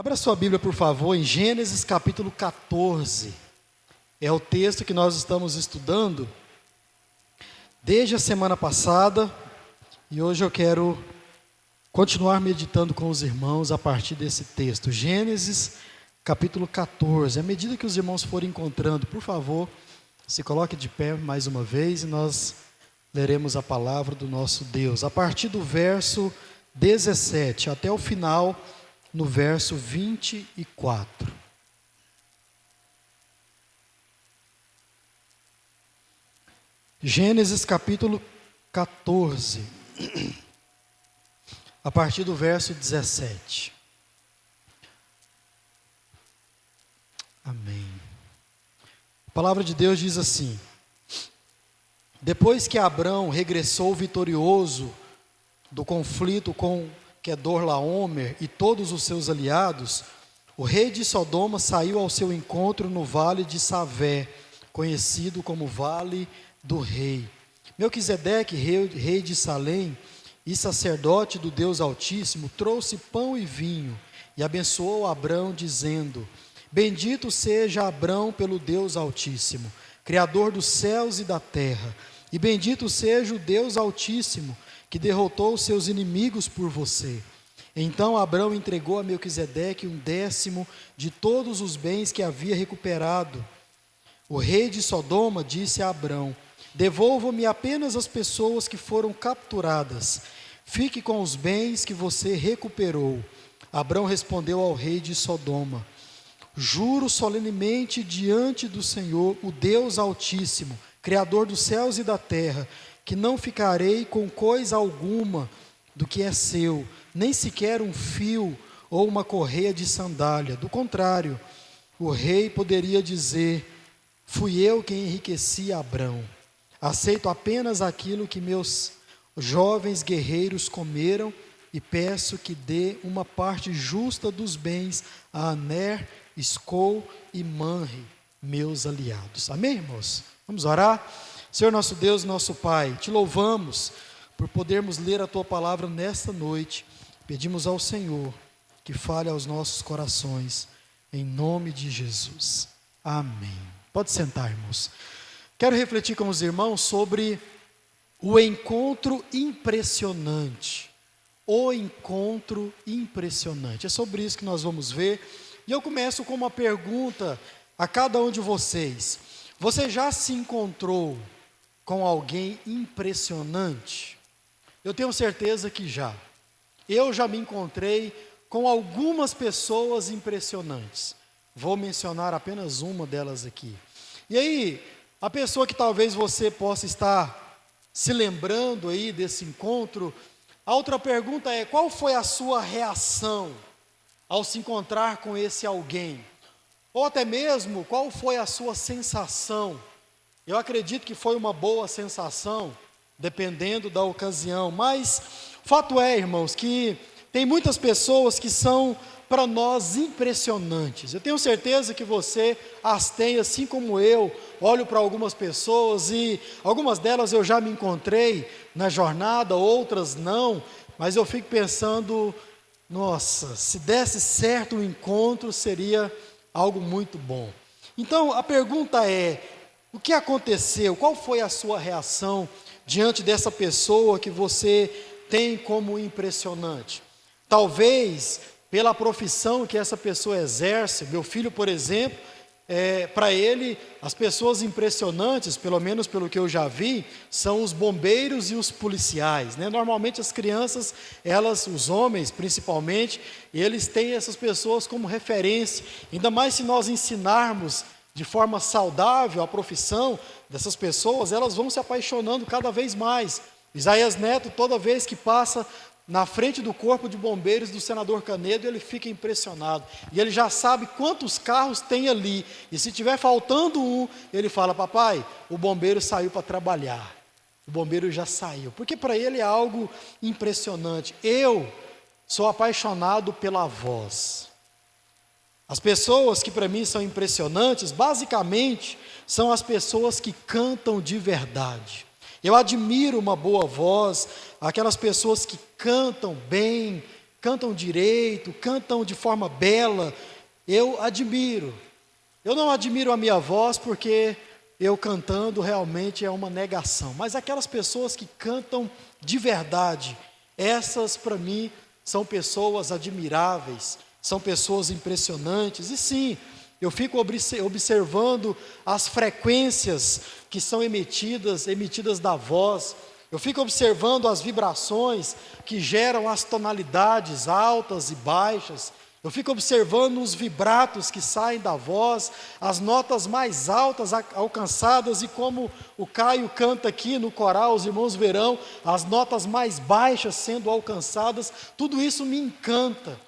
Abra sua Bíblia, por favor, em Gênesis capítulo 14. É o texto que nós estamos estudando desde a semana passada e hoje eu quero continuar meditando com os irmãos a partir desse texto. Gênesis capítulo 14. À medida que os irmãos forem encontrando, por favor, se coloque de pé mais uma vez e nós leremos a palavra do nosso Deus. A partir do verso 17 até o final, no verso 24. Gênesis capítulo 14, a partir do verso 17. Amém. A palavra de Deus diz assim: depois que Abrão regressou vitorioso do conflito com Quedorlaomer e todos os seus aliados, o rei de Sodoma saiu ao seu encontro no vale de Savé, conhecido como Vale do Rei. Melquisedeque, rei de Salém e sacerdote do Deus Altíssimo, trouxe pão e vinho e abençoou Abrão, dizendo: bendito seja Abrão pelo Deus Altíssimo, Criador dos céus e da terra, e bendito seja o Deus Altíssimo, que derrotou os seus inimigos por você. Então Abrão entregou a Melquisedeque 1/10 de todos os bens que havia recuperado. O rei de Sodoma disse a Abrão: devolva-me apenas as pessoas que foram capturadas. Fique com os bens que você recuperou. Abrão respondeu ao rei de Sodoma: juro solenemente diante do Senhor, o Deus Altíssimo, Criador dos céus e da terra, que não ficarei com coisa alguma do que é seu, nem sequer um fio ou uma correia de sandália. Do contrário, o rei poderia dizer: fui eu quem enriqueci Abrão. Aceito apenas aquilo que meus jovens guerreiros comeram e peço que dê uma parte justa dos bens a Aner, Escol e Manre, meus aliados. Amém, irmãos? Vamos orar? Senhor nosso Deus, nosso Pai, te louvamos por podermos ler a Tua palavra nesta noite. Pedimos ao Senhor que fale aos nossos corações, em nome de Jesus. Amém. Pode sentar, irmãos. Quero refletir com os irmãos sobre o encontro impressionante. O encontro impressionante. É sobre isso que nós vamos ver. E eu começo com uma pergunta a cada um de vocês. Você já se encontrou com alguém impressionante? Eu tenho certeza que já. Eu já me encontrei com algumas pessoas impressionantes. Vou mencionar apenas uma delas aqui. E aí, a pessoa que talvez você possa estar se lembrando aí desse encontro, a outra pergunta é: qual foi a sua reação ao se encontrar com esse alguém? Ou até mesmo, qual foi a sua sensação? Eu acredito que foi uma boa sensação, dependendo da ocasião. Mas, fato é, irmãos, que tem muitas pessoas que são, para nós, impressionantes. Eu tenho certeza que você as tem, assim como eu. Olho para algumas pessoas e algumas delas eu já me encontrei na jornada, outras não. Mas eu fico pensando, nossa, se desse certo o encontro, seria algo muito bom. Então, a pergunta é: o que aconteceu? Qual foi a sua reação diante dessa pessoa que você tem como impressionante? Talvez pela profissão que essa pessoa exerce. Meu filho, por exemplo, para ele, as pessoas impressionantes, pelo menos pelo que eu já vi, são os bombeiros e os policiais, né? Normalmente as crianças, os homens principalmente, eles têm essas pessoas como referência. Ainda mais se nós ensinarmos de forma saudável a profissão dessas pessoas, elas vão se apaixonando cada vez mais. Isaías Neto, toda vez que passa na frente do corpo de bombeiros do senador Canedo, ele fica impressionado. E ele já sabe quantos carros tem ali. E se tiver faltando um, ele fala: papai, o bombeiro saiu para trabalhar. O bombeiro já saiu. Porque para ele é algo impressionante. Eu sou apaixonado pela voz. As pessoas que para mim são impressionantes, basicamente, são as pessoas que cantam de verdade. Eu admiro uma boa voz, aquelas pessoas que cantam bem, cantam direito, cantam de forma bela, eu admiro. Eu não admiro a minha voz porque eu cantando realmente é uma negação, mas aquelas pessoas que cantam de verdade, essas para mim são pessoas admiráveis, são pessoas impressionantes. E sim, eu fico observando as frequências que são emitidas da voz. Eu fico observando as vibrações que geram as tonalidades altas e baixas. Eu fico observando os vibratos que saem da voz, as notas mais altas alcançadas, e como o Caio canta aqui no coral, os irmãos verão, as notas mais baixas sendo alcançadas. Tudo isso me encanta.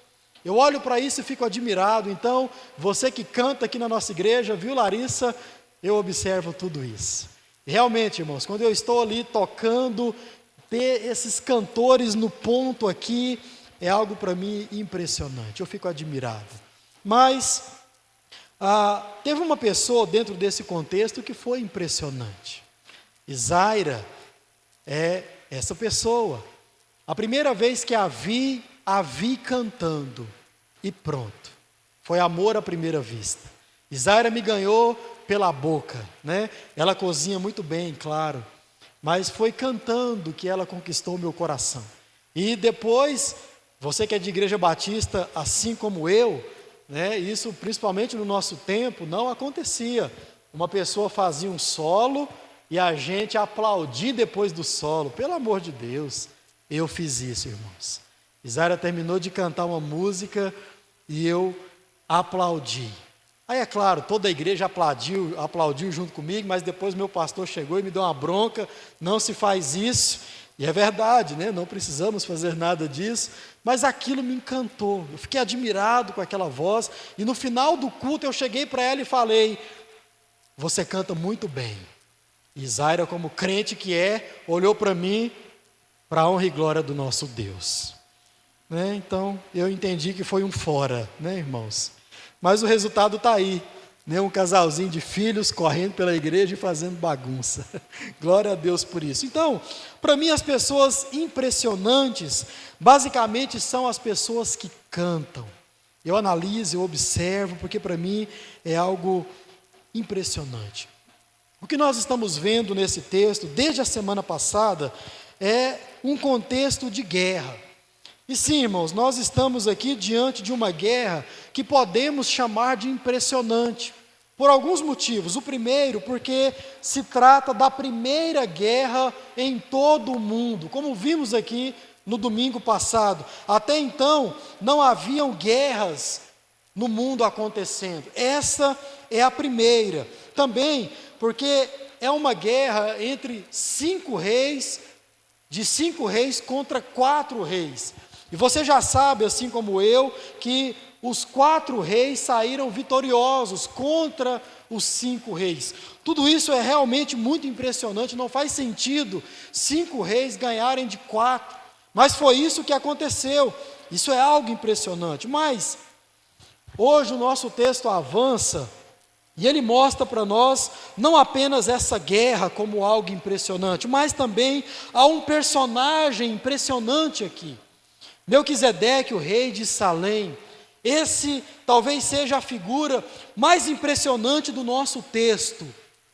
Eu olho para isso e fico admirado. Então, você que canta aqui na nossa igreja, viu, Larissa? Eu observo tudo isso. E realmente, irmãos, quando eu estou ali tocando, ter esses cantores no ponto aqui, é algo para mim impressionante, eu fico admirado. Mas, teve uma pessoa dentro desse contexto que foi impressionante. Isaira é essa pessoa. A primeira vez que a vi cantando, e pronto. Foi amor à primeira vista. Isaira me ganhou pela boca, né? Ela cozinha muito bem, claro, mas foi cantando que ela conquistou meu coração. E depois, você que é de igreja batista, assim como eu, né? Isso principalmente no nosso tempo não acontecia. Uma pessoa fazia um solo e a gente aplaudia depois do solo. Pelo amor de Deus, eu fiz isso, irmãos. Isaira terminou de cantar uma música e eu aplaudi. Aí é claro, toda a igreja aplaudiu junto comigo, mas depois meu pastor chegou e me deu uma bronca, não se faz isso, e é verdade, né? Não precisamos fazer nada disso, mas aquilo me encantou, eu fiquei admirado com aquela voz, e no final do culto eu cheguei para ela e falei, você canta muito bem. E Isaira, como crente que é, olhou para mim, para a honra e glória do nosso Deus. Né? Então, eu entendi que foi um fora, né, irmãos? Mas o resultado está aí, né? Um casalzinho de filhos correndo pela igreja e fazendo bagunça. Glória a Deus por isso. Então, para mim as pessoas impressionantes, basicamente são as pessoas que cantam. Eu analiso, eu observo, porque para mim é algo impressionante. O que nós estamos vendo nesse texto, desde a semana passada, é um contexto de guerra. E sim, irmãos, nós estamos aqui diante de uma guerra que podemos chamar de impressionante, por alguns motivos. O primeiro, porque se trata da primeira guerra em todo o mundo, como vimos aqui no domingo passado. Até então, não haviam guerras no mundo acontecendo. Essa é a primeira. Também porque é uma guerra entre 5 reis, de 5 reis contra 4 reis. E você já sabe, assim como eu, que os 4 reis saíram vitoriosos contra os 5 reis. Tudo isso é realmente muito impressionante, não faz sentido 5 reis ganharem de 4. Mas foi isso que aconteceu, isso é algo impressionante. Mas, hoje o nosso texto avança, e ele mostra para nós, não apenas essa guerra como algo impressionante, mas também há um personagem impressionante aqui. Melquisedeque, o rei de Salém, esse talvez seja a figura mais impressionante do nosso texto,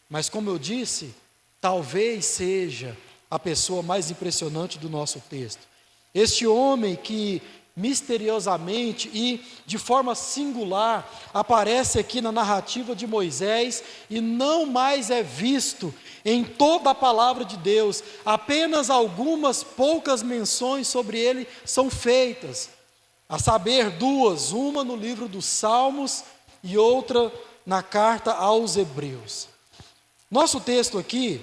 mas como eu disse, talvez seja a pessoa mais impressionante do nosso texto. Este homem que misteriosamente e de forma singular aparece aqui na narrativa de Moisés e não mais é visto em toda a palavra de Deus, apenas algumas poucas menções sobre ele são feitas, a saber 2, uma no livro dos Salmos e outra na carta aos Hebreus. Nosso texto aqui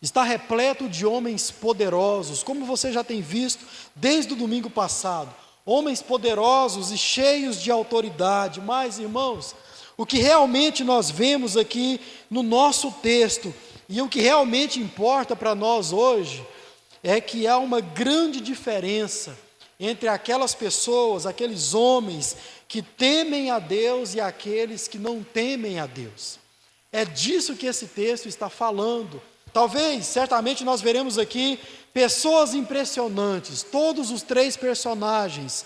está repleto de homens poderosos, como você já tem visto desde o domingo passado, homens poderosos e cheios de autoridade. Mas, irmãos, o que realmente nós vemos aqui no nosso texto, e o que realmente importa para nós hoje, é que há uma grande diferença entre aquelas pessoas, aqueles homens que temem a Deus e aqueles que não temem a Deus. É disso que esse texto está falando. Talvez, certamente nós veremos aqui pessoas impressionantes, todos os 3 personagens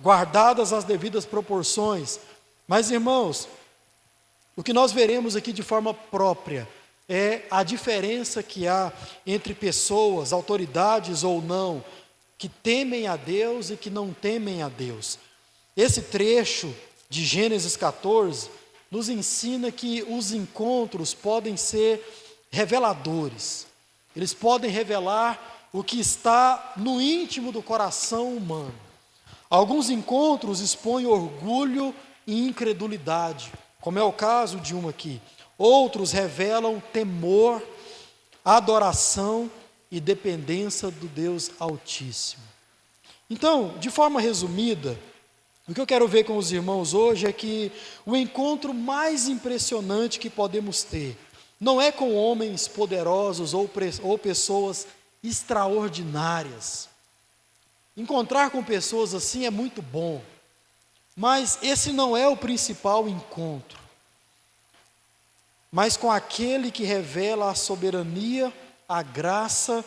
guardadas as devidas proporções. Mas, irmãos, o que nós veremos aqui de forma própria é a diferença que há entre pessoas, autoridades ou não, que temem a Deus e que não temem a Deus. Esse trecho de Gênesis 14 nos ensina que os encontros podem ser reveladores. Eles podem revelar o que está no íntimo do coração humano. Alguns encontros expõem orgulho e incredulidade, como é o caso de um aqui. Outros revelam temor, adoração e dependência do Deus Altíssimo. Então, de forma resumida, o que eu quero ver com os irmãos hoje é que o encontro mais impressionante que podemos ter não é com homens poderosos ou pessoas extraordinárias. Encontrar com pessoas assim é muito bom, mas esse não é o principal encontro. Mas com aquele que revela a soberania, a graça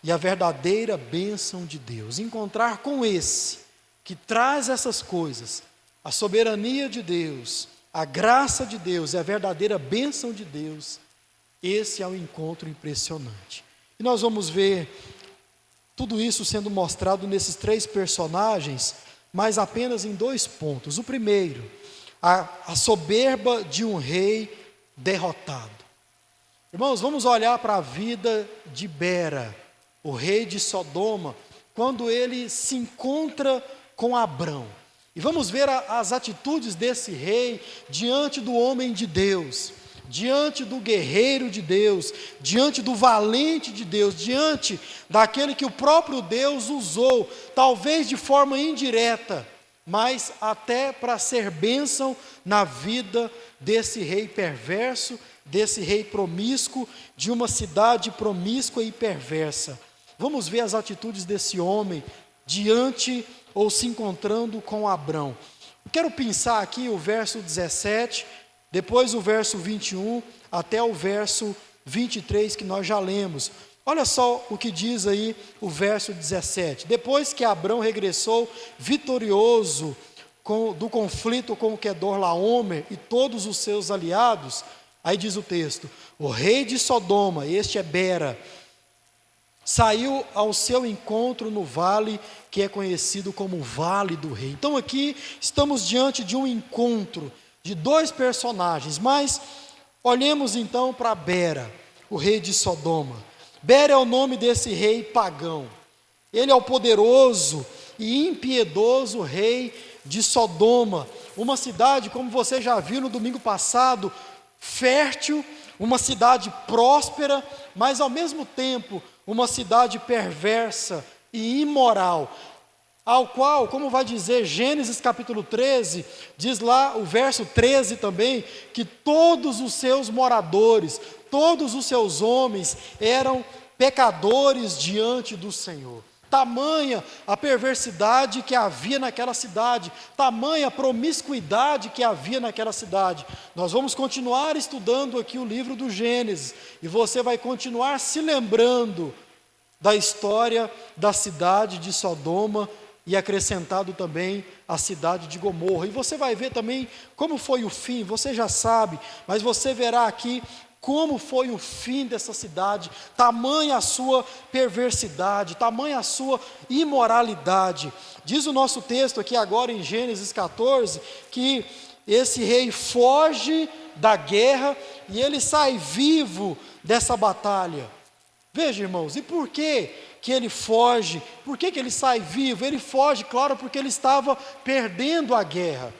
e a verdadeira bênção de Deus. Encontrar com esse, que traz essas coisas, a soberania de Deus, a graça de Deus e a verdadeira bênção de Deus, esse é um encontro impressionante. E nós vamos ver tudo isso sendo mostrado nesses 3 personagens, mas apenas em 2 pontos. O primeiro, a soberba de um rei derrotado. Irmãos, vamos olhar para a vida de Bera, o rei de Sodoma, quando ele se encontra com Abrão. E vamos ver as atitudes desse rei diante do homem de Deus, diante do guerreiro de Deus, diante do valente de Deus, diante daquele que o próprio Deus usou, talvez de forma indireta, mas até para ser bênção na vida desse rei perverso, desse rei promíscuo, de uma cidade promíscua e perversa. Vamos ver as atitudes desse homem diante ou se encontrando com Abrão. Eu quero pensar aqui o verso 17, depois o verso 21, até o verso 23 que nós já lemos. Olha só o que diz aí o verso 17. Depois que Abrão regressou vitorioso do conflito com o Quedorlaomer e todos os seus aliados, aí diz o texto, o rei de Sodoma, este é Bera, saiu ao seu encontro no vale que é conhecido como o Vale do Rei. Então aqui estamos diante de um encontro de 2 personagens, mas olhemos então para Bera, o rei de Sodoma. Bera é o nome desse rei pagão. Ele é o poderoso e impiedoso rei de Sodoma, uma cidade, como você já viu no domingo passado, fértil, uma cidade próspera, mas ao mesmo tempo uma cidade perversa e imoral, ao qual, como vai dizer Gênesis capítulo 13, diz lá o verso 13 também, que todos os seus moradores, todos os seus homens eram pecadores diante do Senhor. Tamanha a perversidade que havia naquela cidade, tamanha a promiscuidade que havia naquela cidade. Nós vamos continuar estudando aqui o livro do Gênesis, e você vai continuar se lembrando da história da cidade de Sodoma, e acrescentado também a cidade de Gomorra. E você vai ver também como foi o fim, você já sabe, mas você verá aqui como foi o fim dessa cidade, tamanha a sua perversidade, tamanha a sua imoralidade. Diz o nosso texto aqui agora em Gênesis 14, que esse rei foge da guerra e ele sai vivo dessa batalha. Veja, irmãos, e por que ele foge? Por que ele sai vivo? Ele foge, claro, porque ele estava perdendo a guerra.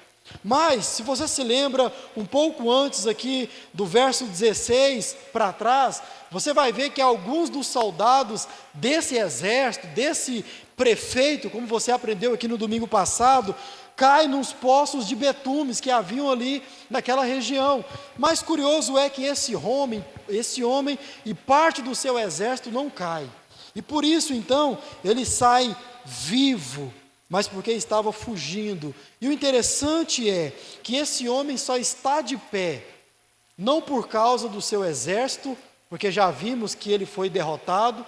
Mas, se você se lembra, um pouco antes aqui, do verso 16 para trás, você vai ver que alguns dos soldados desse exército, desse prefeito, como você aprendeu aqui no domingo passado, caem nos poços de betumes que haviam ali naquela região. Mas curioso é que esse homem e parte do seu exército não cai. E por isso, então, ele sai vivo, mas porque estava fugindo. E o interessante é que esse homem só está de pé, não por causa do seu exército, porque já vimos que ele foi derrotado,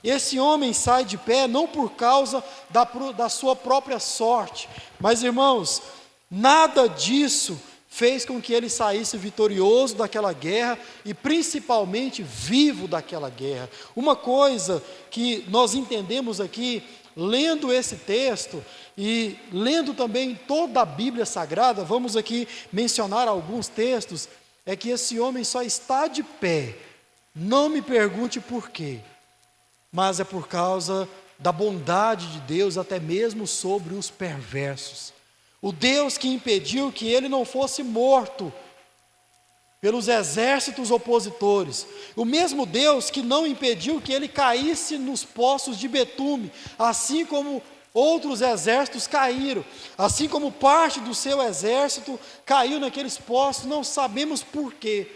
Esse homem sai de pé não por causa da sua própria sorte, mas irmãos, nada disso fez com que ele saísse vitorioso daquela guerra e principalmente vivo daquela guerra. Uma coisa que nós entendemos aqui, lendo esse texto e lendo também toda a Bíblia Sagrada, vamos aqui mencionar alguns textos, é que esse homem só está de pé, não me pergunte por quê, mas é por causa da bondade de Deus, até mesmo sobre os perversos. O Deus que impediu que ele não fosse morto pelos exércitos opositores. O mesmo Deus que não impediu que ele caísse nos poços de betume, assim como outros exércitos caíram, assim como parte do seu exército caiu naqueles poços, não sabemos por quê.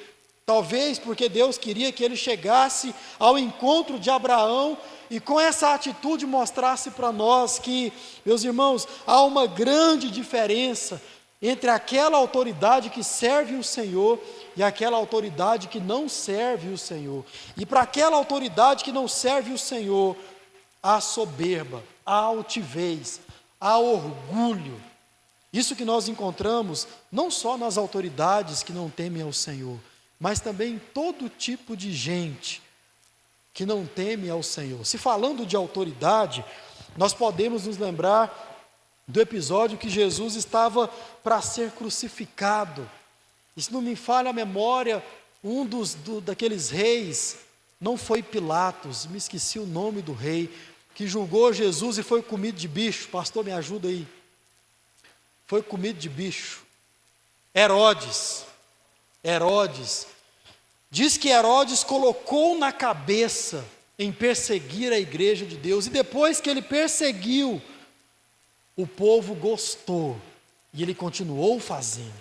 Talvez porque Deus queria que ele chegasse ao encontro de Abraão e com essa atitude mostrasse para nós que, meus irmãos, há uma grande diferença entre aquela autoridade que serve o Senhor e aquela autoridade que não serve o Senhor. E para aquela autoridade que não serve o Senhor, há soberba, há altivez, há orgulho. Isso que nós encontramos não só nas autoridades que não temem ao Senhor, mas também em todo tipo de gente que não teme ao Senhor. Se falando de autoridade, nós podemos nos lembrar do episódio que Jesus estava para ser crucificado. E se não me falha a memória, daqueles reis, não foi Pilatos, me esqueci o nome do rei, que julgou Jesus e foi comido de bicho. Pastor, me ajuda aí. Foi comido de bicho. Herodes. Diz que Herodes colocou na cabeça em perseguir a igreja de Deus, e depois que ele perseguiu, o povo gostou, e ele continuou fazendo.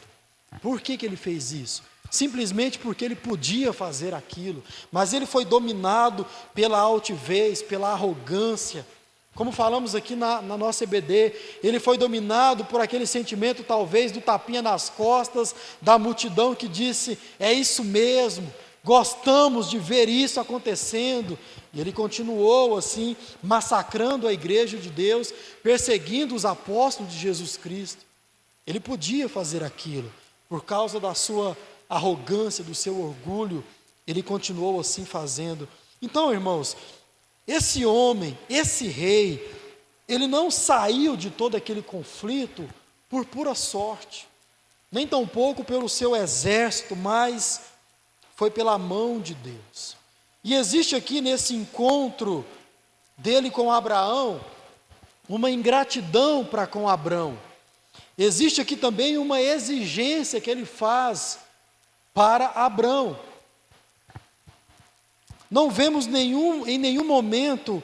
Por que ele fez isso? Simplesmente porque ele podia fazer aquilo, mas ele foi dominado pela altivez, pela arrogância. Como falamos aqui na nossa EBD, ele foi dominado por aquele sentimento talvez do tapinha nas costas, da multidão que disse, é isso mesmo, gostamos de ver isso acontecendo. E ele continuou assim, massacrando a igreja de Deus, perseguindo os apóstolos de Jesus Cristo. Ele podia fazer aquilo, por causa da sua arrogância, do seu orgulho, ele continuou assim fazendo. Então, irmãos, esse homem, esse rei, ele não saiu de todo aquele conflito por pura sorte, nem tampouco pelo seu exército, mas foi pela mão de Deus. E existe aqui nesse encontro dele com Abraão, uma ingratidão para com Abrão. Existe aqui também uma exigência que ele faz para Abrão. Não vemos em nenhum momento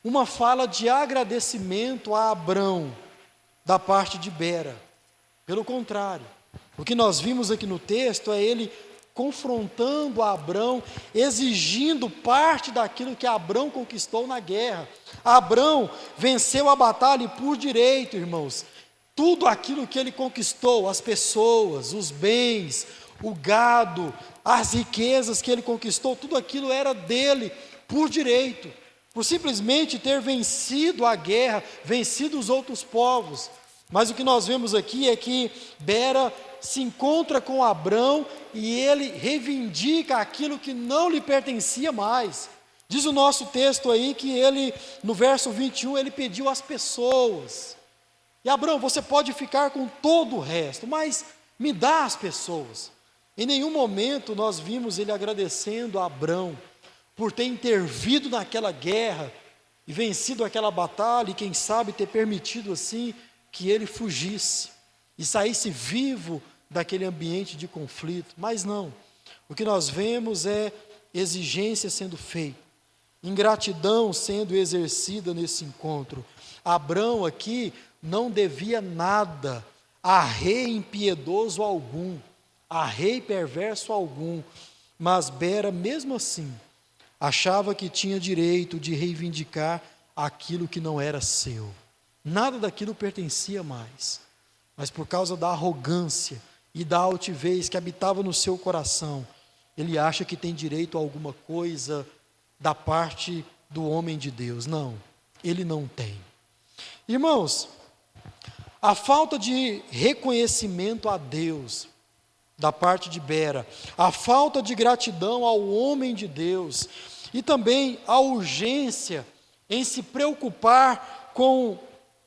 uma fala de agradecimento a Abrão da parte de Bera. Pelo contrário, o que nós vimos aqui no texto é ele confrontando a Abrão, exigindo parte daquilo que Abrão conquistou na guerra. Abrão venceu a batalha por direito, irmãos. Tudo aquilo que ele conquistou, as pessoas, os bens, o gado, as riquezas que ele conquistou, tudo aquilo era dele por direito, por simplesmente ter vencido a guerra, vencido os outros povos. Mas o que nós vemos aqui é que Bera se encontra com Abrão e ele reivindica aquilo que não lhe pertencia mais. Diz o nosso texto aí que ele, no verso 21, ele pediu às pessoas. E Abrão, você pode ficar com todo o resto, mas me dá as pessoas. Em nenhum momento nós vimos ele agradecendo a Abrão por ter intervido naquela guerra e vencido aquela batalha e quem sabe ter permitido assim que ele fugisse e saísse vivo daquele ambiente de conflito. Mas não, o que nós vemos é exigência sendo feita, ingratidão sendo exercida nesse encontro. Abrão aqui não devia nada a rei impiedoso algum, a rei perverso algum, mas Bera, mesmo assim, achava que tinha direito de reivindicar aquilo que não era seu. Nada daquilo pertencia mais, mas por causa da arrogância e da altivez que habitava no seu coração, ele acha que tem direito a alguma coisa da parte do homem de Deus. Não, ele não tem. Irmãos, a falta de reconhecimento a Deus da parte de Bera, a falta de gratidão ao homem de Deus e também a urgência em se preocupar com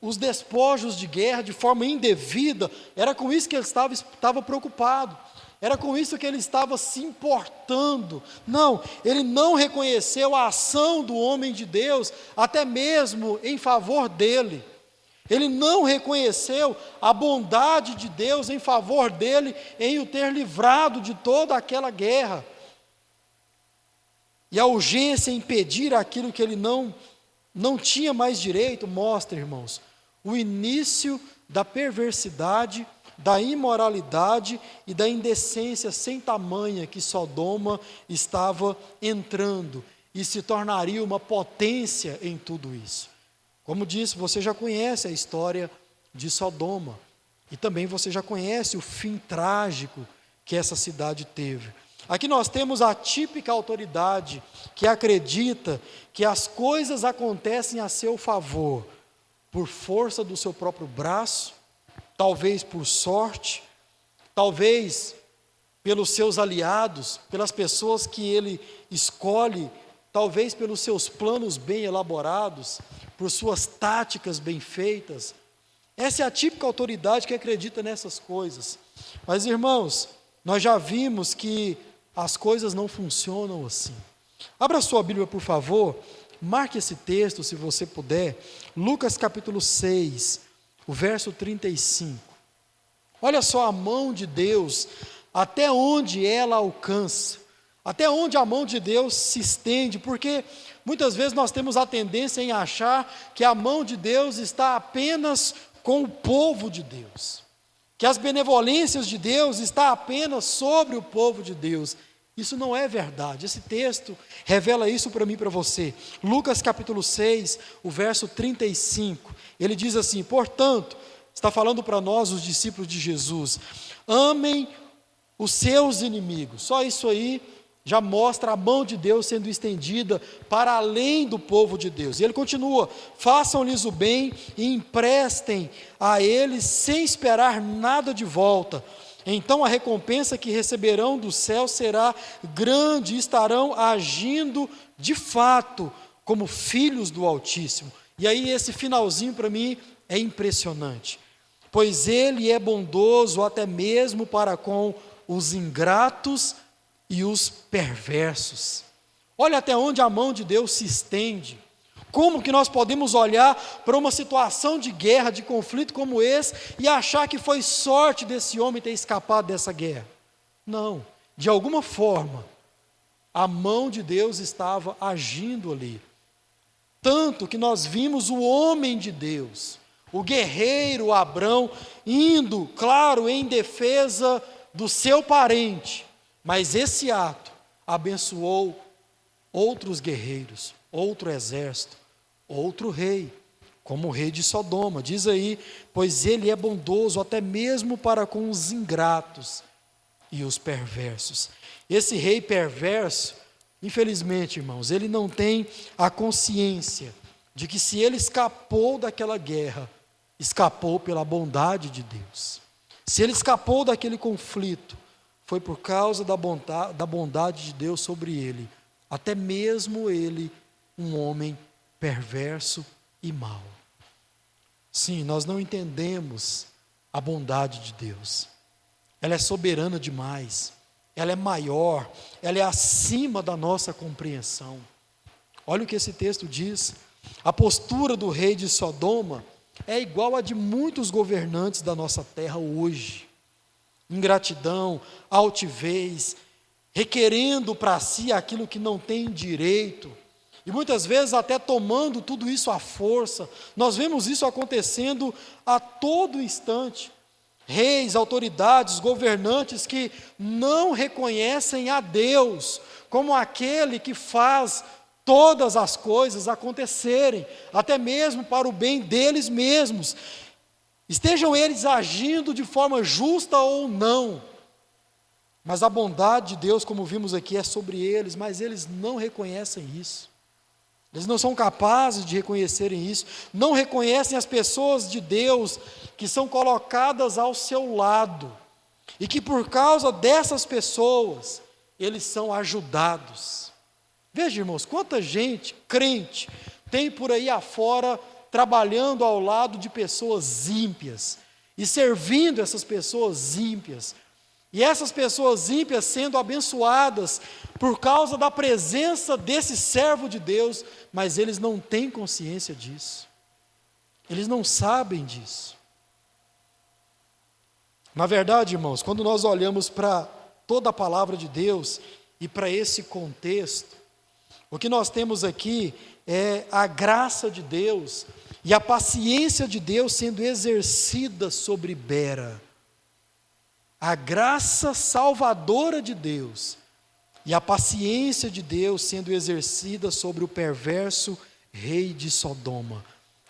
os despojos de guerra de forma indevida, era com isso que ele estava preocupado, era com isso que ele estava se importando. Não, ele não reconheceu a ação do homem de Deus, até mesmo em favor dele. Ele não reconheceu a bondade de Deus em favor dele, em o ter livrado de toda aquela guerra. E a urgência em pedir aquilo que ele não tinha mais direito, mostra, irmãos, o início da perversidade, da imoralidade e da indecência sem tamanha que Sodoma estava entrando e se tornaria uma potência em tudo isso. Como disse, você já conhece a história de Sodoma e também você já conhece o fim trágico que essa cidade teve. Aqui nós temos a típica autoridade que acredita que as coisas acontecem a seu favor por força do seu próprio braço, talvez por sorte, talvez pelos seus aliados, pelas pessoas que ele escolhe, talvez pelos seus planos bem elaborados, por suas táticas bem feitas. Essa é a típica autoridade que acredita nessas coisas. Mas, irmãos, nós já vimos que as coisas não funcionam assim. Abra sua Bíblia, por favor, marque esse texto, se você puder, Lucas capítulo 6, o verso 35. Olha só a mão de Deus, até onde ela alcança, até onde a mão de Deus se estende, porque muitas vezes nós temos a tendência em achar que a mão de Deus está apenas com o povo de Deus, que as benevolências de Deus estão apenas sobre o povo de Deus. Isso não é verdade. Esse texto revela isso para mim e para você. Lucas capítulo 6, o verso 35, ele diz assim: portanto, está falando para nós, os discípulos de Jesus, amem os seus inimigos. Só isso aí já mostra a mão de Deus sendo estendida para além do povo de Deus. E ele continua: façam-lhes o bem e emprestem a eles sem esperar nada de volta. Então a recompensa que receberão do céu será grande e estarão agindo de fato como filhos do Altíssimo. E aí esse finalzinho para mim é impressionante. Pois ele é bondoso até mesmo para com os ingratos e os perversos. Olha até onde a mão de Deus se estende. Como que nós podemos olhar para uma situação de guerra, de conflito como esse, e achar que foi sorte desse homem ter escapado dessa guerra? Não, de alguma forma, a mão de Deus estava agindo ali. Tanto que nós vimos o homem de Deus, o guerreiro Abrão, indo, claro, em defesa do seu parente, mas esse ato abençoou outros guerreiros, outro exército, outro rei, como o rei de Sodoma. Diz aí, pois ele é bondoso até mesmo para com os ingratos e os perversos. Esse rei perverso, infelizmente, irmãos, ele não tem a consciência de que se ele escapou daquela guerra, escapou pela bondade de Deus. Se ele escapou daquele conflito, foi por causa da bondade de Deus sobre ele, até mesmo ele, um homem perverso e mau. Sim, nós não entendemos a bondade de Deus. Ela é soberana demais, ela é maior, ela é acima da nossa compreensão. Olha o que esse texto diz: a postura do rei de Sodoma é igual a de muitos governantes da nossa terra hoje. Ingratidão, altivez, requerendo para si aquilo que não tem direito, e muitas vezes até tomando tudo isso à força. Nós vemos isso acontecendo a todo instante. Reis, autoridades, governantes que não reconhecem a Deus como aquele que faz todas as coisas acontecerem, até mesmo para o bem deles mesmos. Estejam eles agindo de forma justa ou não, mas a bondade de Deus, como vimos aqui, é sobre eles, mas eles não reconhecem isso. Eles não são capazes de reconhecerem isso, não reconhecem as pessoas de Deus que são colocadas ao seu lado, e que por causa dessas pessoas, eles são ajudados. Veja, irmãos, quanta gente, crente, tem por aí afora, trabalhando ao lado de pessoas ímpias, e servindo essas pessoas ímpias, e essas pessoas ímpias sendo abençoadas por causa da presença desse servo de Deus, mas eles não têm consciência disso. Eles não sabem disso. Na verdade, irmãos, quando nós olhamos para toda a palavra de Deus e para esse contexto, o que nós temos aqui é a graça de Deus e a paciência de Deus sendo exercida sobre Bera. A graça salvadora de Deus e a paciência de Deus sendo exercida sobre o perverso rei de Sodoma.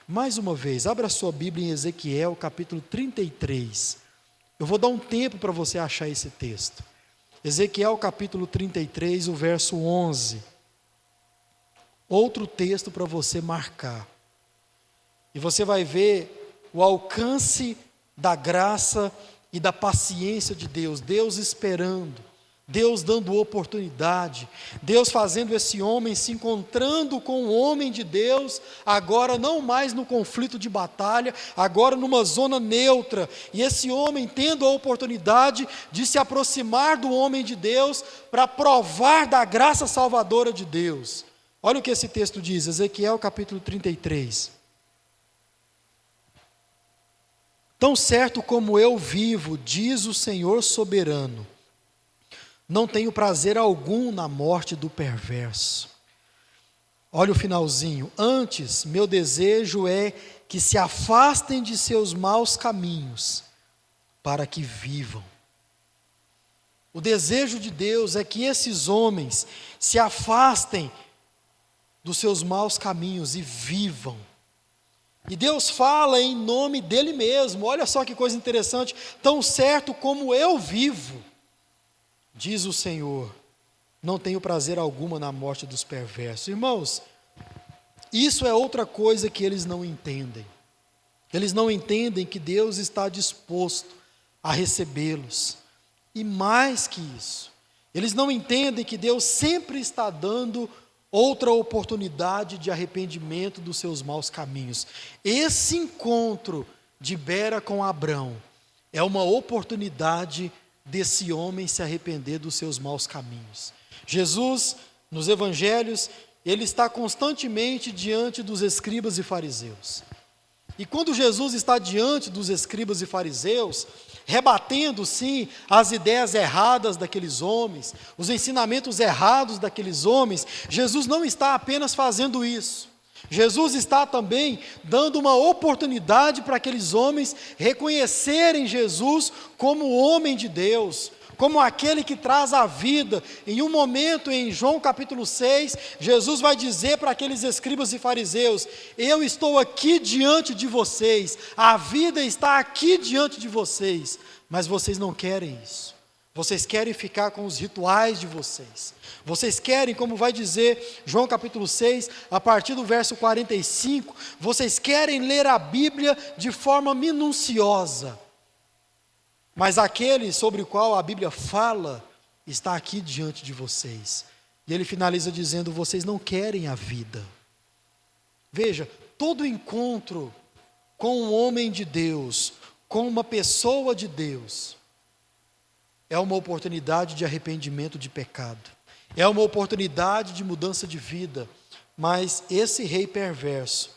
Mais uma vez, abra sua Bíblia em Ezequiel, capítulo 33. Eu vou dar um tempo para você achar esse texto. Ezequiel, capítulo 33, o verso 11. Outro texto para você marcar. E você vai ver o alcance da graça e da paciência de Deus, Deus esperando, Deus dando oportunidade, Deus fazendo esse homem se encontrando com o homem de Deus, agora não mais no conflito de batalha, agora numa zona neutra, e esse homem tendo a oportunidade de se aproximar do homem de Deus, para provar da graça salvadora de Deus. Olha o que esse texto diz, Ezequiel capítulo 33. Tão certo como eu vivo, diz o Senhor soberano, não tenho prazer algum na morte do perverso. Olha o finalzinho. Antes, meu desejo é que se afastem de seus maus caminhos, para que vivam. O desejo de Deus é que esses homens se afastem dos seus maus caminhos e vivam. E Deus fala em nome dele mesmo. Olha só que coisa interessante. Tão certo como eu vivo, diz o Senhor, não tenho prazer alguma na morte dos perversos. Irmãos, isso é outra coisa que eles não entendem. Eles não entendem que Deus está disposto a recebê-los. E mais que isso, eles não entendem que Deus sempre está dando outra oportunidade de arrependimento dos seus maus caminhos. Esse encontro de Bera com Abrão é uma oportunidade desse homem se arrepender dos seus maus caminhos. Jesus, nos evangelhos, ele está constantemente diante dos escribas e fariseus. E quando Jesus está diante dos escribas e fariseus, rebatendo sim as ideias erradas daqueles homens, os ensinamentos errados daqueles homens, Jesus não está apenas fazendo isso. Jesus está também dando uma oportunidade para aqueles homens reconhecerem Jesus como o homem de Deus, como aquele que traz a vida. Em um momento, em João capítulo 6, Jesus vai dizer para aqueles escribas e fariseus: eu estou aqui diante de vocês, a vida está aqui diante de vocês, mas vocês não querem isso. Vocês querem ficar com os rituais de vocês. Vocês querem, como vai dizer João capítulo 6, a partir do verso 45, vocês querem ler a Bíblia de forma minuciosa. Mas aquele sobre o qual a Bíblia fala, está aqui diante de vocês. E ele finaliza dizendo: vocês não querem a vida. Veja, todo encontro com um homem de Deus, com uma pessoa de Deus, é uma oportunidade de arrependimento de pecado. É uma oportunidade de mudança de vida. Mas esse rei perverso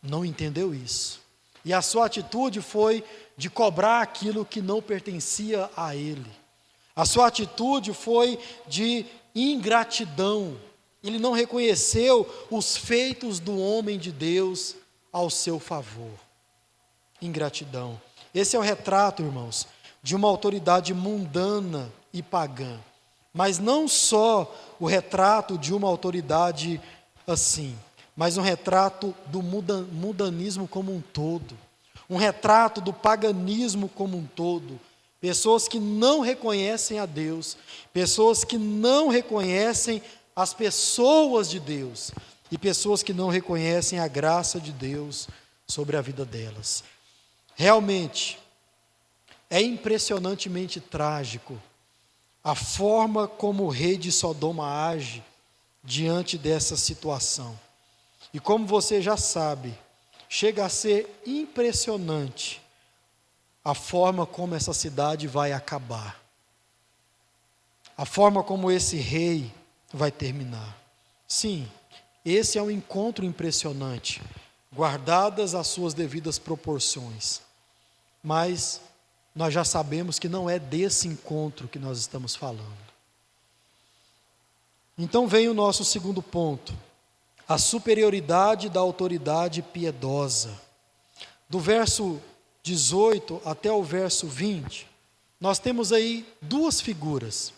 não entendeu isso. E a sua atitude foi de cobrar aquilo que não pertencia a ele. A sua atitude foi de ingratidão. Ele não reconheceu os feitos do homem de Deus ao seu favor. Ingratidão. Esse é o retrato, irmãos, de uma autoridade mundana e pagã. Mas não só o retrato de uma autoridade assim, mas um retrato do mundanismo como um todo. Um retrato do paganismo como um todo. Pessoas que não reconhecem a Deus, pessoas que não reconhecem as pessoas de Deus, e pessoas que não reconhecem a graça de Deus sobre a vida delas. Realmente, é impressionantemente trágico a forma como o rei de Sodoma age diante dessa situação. E como você já sabe, chega a ser impressionante a forma como essa cidade vai acabar. A forma como esse rei vai terminar. Sim, esse é um encontro impressionante, guardadas as suas devidas proporções. Mas nós já sabemos que não é desse encontro que nós estamos falando. Então vem o nosso segundo ponto, a superioridade da autoridade piedosa. Do verso 18 até o verso 20, nós temos aí duas figuras,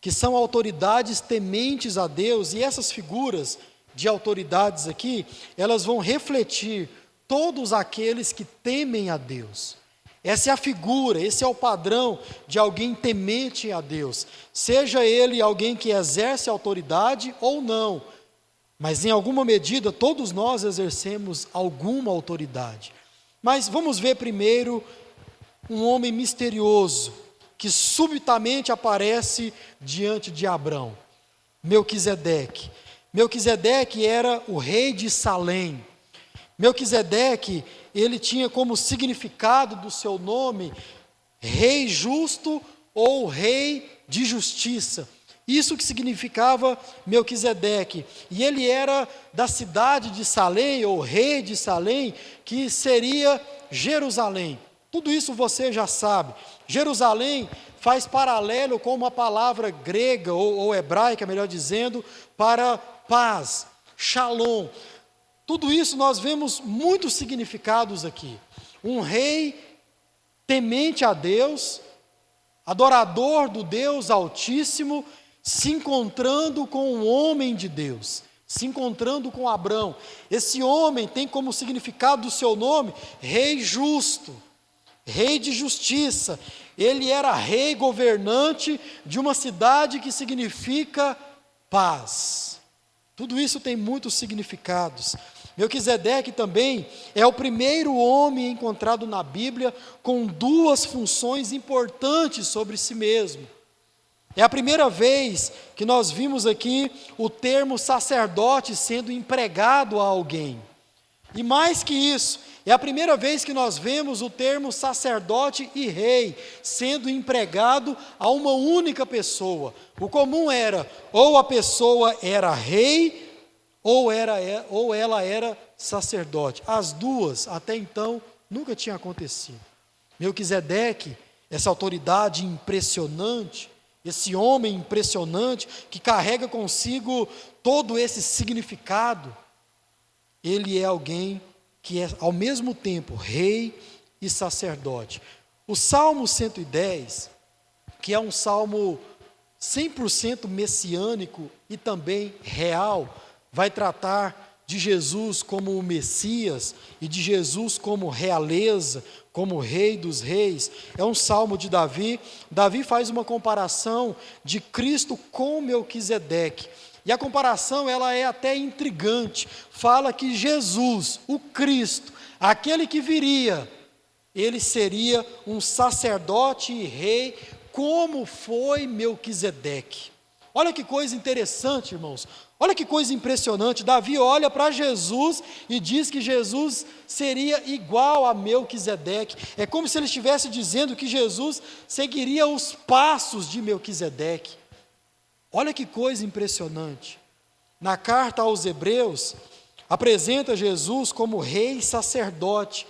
que são autoridades tementes a Deus, e essas figuras de autoridades aqui, elas vão refletir todos aqueles que temem a Deus. Essa é a figura, esse é o padrão de alguém temente a Deus, seja ele alguém que exerce autoridade ou não, mas em alguma medida todos nós exercemos alguma autoridade. Mas vamos ver primeiro um homem misterioso, que subitamente aparece diante de Abrão, Melquisedeque. Melquisedeque era o rei de Salém. Melquisedeque, ele tinha como significado do seu nome, rei justo ou rei de justiça. Isso que significava Melquisedeque. E ele era da cidade de Salém, ou rei de Salém, que seria Jerusalém. Tudo isso você já sabe. Jerusalém faz paralelo com uma palavra grega, ou hebraica, melhor dizendo, para paz, shalom. Tudo isso nós vemos muitos significados aqui. Um rei temente a Deus, adorador do Deus Altíssimo, se encontrando com um homem de Deus, se encontrando com Abrão. Esse homem tem como significado do seu nome, rei justo, rei de justiça. Ele era rei governante de uma cidade que significa paz. Tudo isso tem muitos significados. Melquisedeque também é o primeiro homem encontrado na Bíblia com duas funções importantes sobre si mesmo. É a primeira vez que nós vimos aqui o termo sacerdote sendo empregado a alguém. E mais que isso, é a primeira vez que nós vemos o termo sacerdote e rei sendo empregado a uma única pessoa. O comum era, ou a pessoa era rei, ou ela era sacerdote. As duas, até então, nunca tinha acontecido. Melquisedeque, essa autoridade impressionante, esse homem impressionante, que carrega consigo todo esse significado, ele é alguém que é ao mesmo tempo rei e sacerdote. O Salmo 110, que é um salmo 100% messiânico e também real, vai tratar de Jesus como o Messias e de Jesus como realeza, como Rei dos Reis. É um salmo de Davi. Davi faz uma comparação de Cristo com Melquisedeque. E a comparação ela é até intrigante. Fala que Jesus, o Cristo, aquele que viria, ele seria um sacerdote e rei, como foi Melquisedeque. Olha que coisa interessante, irmãos. Olha que coisa impressionante. Davi olha para Jesus e diz que Jesus seria igual a Melquisedeque. É como se ele estivesse dizendo que Jesus seguiria os passos de Melquisedeque. Olha que coisa impressionante. Na carta aos Hebreus, apresenta Jesus como rei e sacerdote,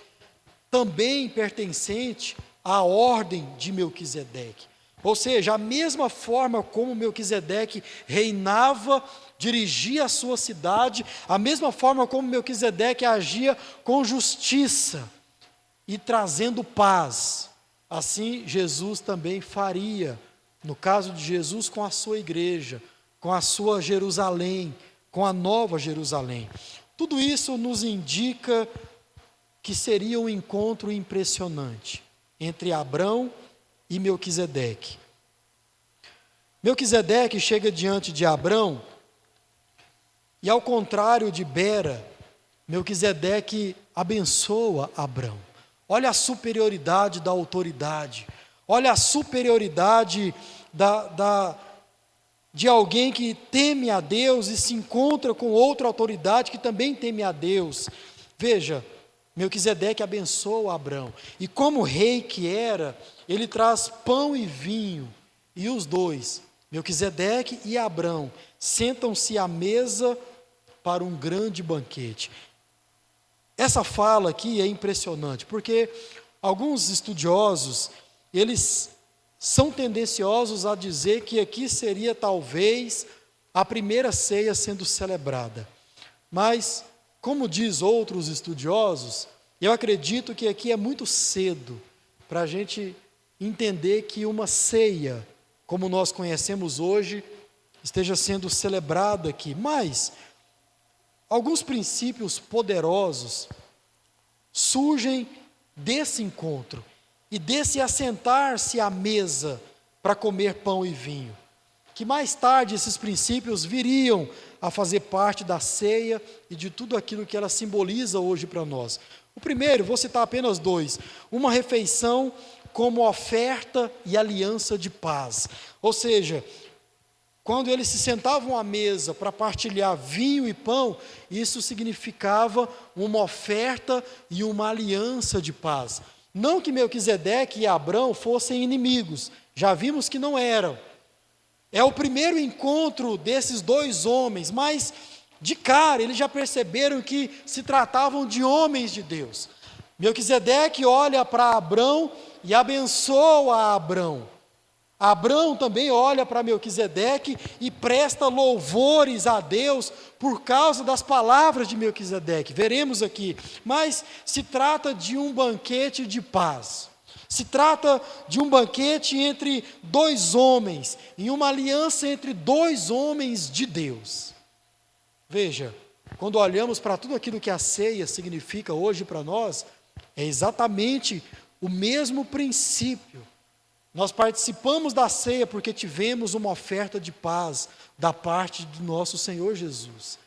também pertencente à ordem de Melquisedeque. Ou seja, a mesma forma como Melquisedeque reinava, dirigia a sua cidade, a mesma forma como Melquisedeque agia com justiça e trazendo paz, assim Jesus também faria, no caso de Jesus, com a sua igreja, com a sua Jerusalém, com a nova Jerusalém. Tudo isso nos indica que seria um encontro impressionante entre Abrão e Melquisedeque. Melquisedeque chega diante de Abrão E ao contrário de Bera, Melquisedeque abençoa Abrão. Olha a superioridade da autoridade. Olha a superioridade de alguém que teme a Deus e se encontra com outra autoridade que também teme a Deus. Veja, Melquisedeque abençoa Abrão. E como rei que era, ele traz pão e vinho. E os dois, Melquisedeque e Abrão, sentam-se à mesa para um grande banquete. Essa fala aqui é impressionante, porque alguns estudiosos, eles são tendenciosos a dizer que aqui seria talvez a primeira ceia sendo celebrada. Mas, como diz outros estudiosos, eu acredito que aqui é muito cedo para a gente entender que uma ceia, como nós conhecemos hoje, esteja sendo celebrada aqui. Mas alguns princípios poderosos surgem desse encontro e desse assentar-se à mesa para comer pão e vinho, que mais tarde esses princípios viriam a fazer parte da ceia e de tudo aquilo que ela simboliza hoje para nós. O primeiro, vou citar apenas dois: uma refeição como oferta e aliança de paz. Ou seja, quando eles se sentavam à mesa para partilhar vinho e pão, isso significava uma oferta e uma aliança de paz. Não que Melquisedeque e Abrão fossem inimigos, já vimos que não eram. É o primeiro encontro desses dois homens, mas de cara eles já perceberam que se tratavam de homens de Deus. Melquisedeque olha para Abrão e abençoa Abrão. Abrão também olha para Melquisedeque e presta louvores a Deus por causa das palavras de Melquisedeque. Veremos aqui. Mas se trata de um banquete de paz. Se trata de um banquete entre dois homens, em uma aliança entre dois homens de Deus. Veja, quando olhamos para tudo aquilo que a ceia significa hoje para nós, é exatamente o mesmo princípio. Nós participamos da ceia porque tivemos uma oferta de paz da parte do nosso Senhor Jesus.